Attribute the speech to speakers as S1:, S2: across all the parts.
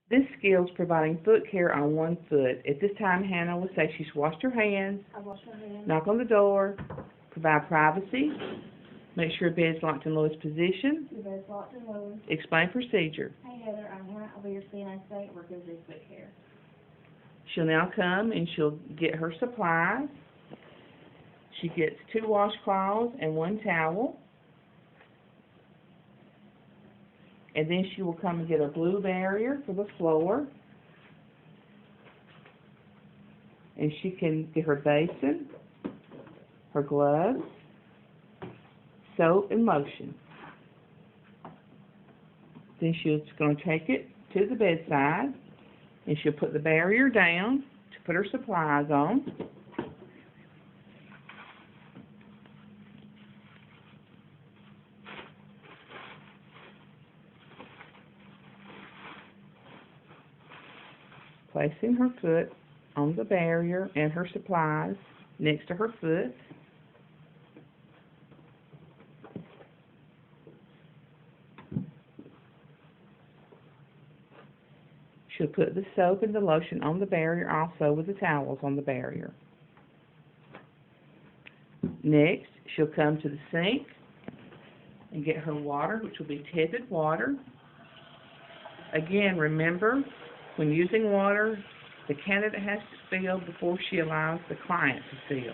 S1: This skill is providing foot care on one foot. At this time, Hannah will say she's washed her hands,
S2: I wash my hands.
S1: knock on the door, provide privacy, make sure bed's locked in lowest position,
S2: The bed's locked and lowered.
S1: explain procedure.
S2: Hey Heather, I'm Hannah. I'll be your CNA today. We're going to do foot care.
S1: She'll now come and she'll get her supplies. She gets 2 washcloths and 1 towel. And then she will come and get a blue barrier for the floor. And she can get her basin, her gloves, soap, and lotion. Then she's going to take it to the bedside, and she'll put the barrier down to put her supplies on. Placing her foot on the barrier and her supplies next to her foot. She'll put the soap and the lotion on the barrier also with the towels on the barrier. Next, she'll come to the sink and get her water, which will be tepid water. Again, remember, when using water, the candidate has to fill before she allows the client to fill.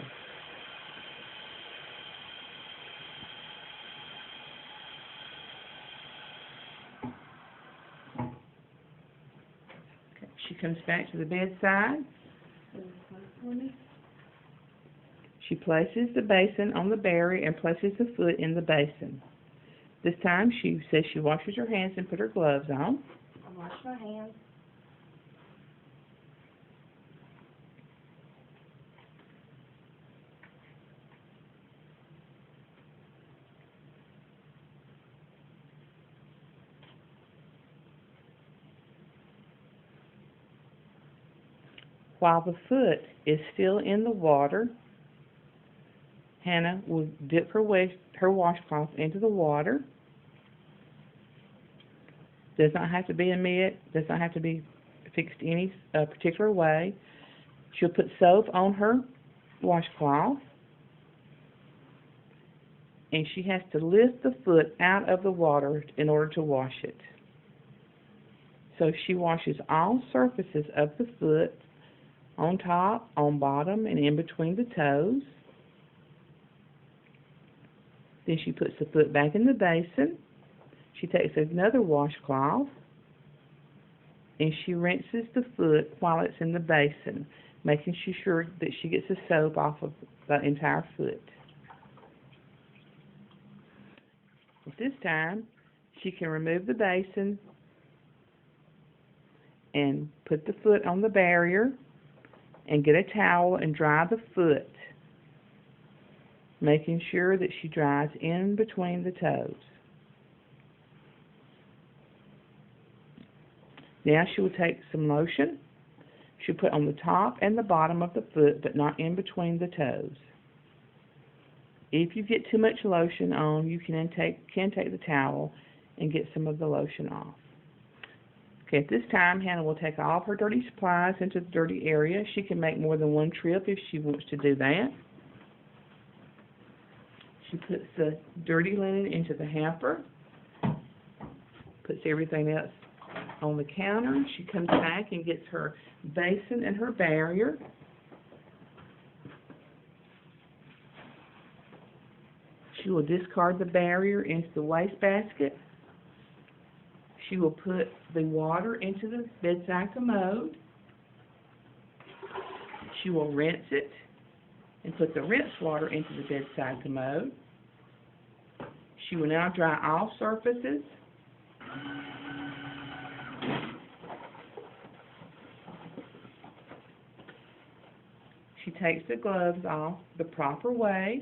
S1: Okay, she comes back to the bedside. She places the basin on the barrier and places the foot in the basin. This time she says she washes her hands and put her gloves on.
S2: I wash my hands.
S1: While the foot is still in the water, Hannah will dip her washcloth into the water. Does not have to be a mitt, does not have to be fixed any particular way. She'll put soap on her washcloth, and she has to lift the foot out of the water in order to wash it. So she washes all surfaces of the foot, on top, on bottom, and in between the toes. Then she puts the foot back in the basin. She takes another washcloth and she rinses the foot while it's in the basin, making sure that she gets the soap off of the entire foot. At this time, she can remove the basin and put the foot on the barrier and get a towel and dry the foot, making sure that she dries in between the toes. Now she will take some lotion. She'll put on the top and the bottom of the foot, but not in between the toes. If you get too much lotion on, you can take the towel and get some of the lotion off. Okay, at this time, Hannah will take all of her dirty supplies into the dirty area. She can make more than one trip if she wants to do that. She puts the dirty linen into the hamper, puts everything else on the counter. She comes back and gets her basin and her barrier. She will discard the barrier into the wastebasket. She will put the water into the bedside commode. She will rinse it and put the rinsed water into the bedside commode. She will now dry all surfaces. She takes the gloves off the proper way.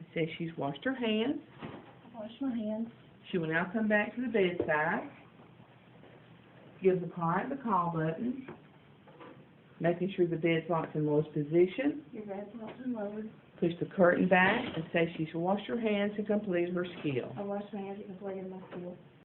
S1: It says she's washed her hands.
S2: I wash my hands.
S1: She will now come back to the bedside, give the client the call button, making sure the bed's locked in lowest position,
S2: Your bed's locked and lowered.
S1: Push the curtain back and say she's washed her hands and completed her skill.
S2: I wash my hands and completed my skill.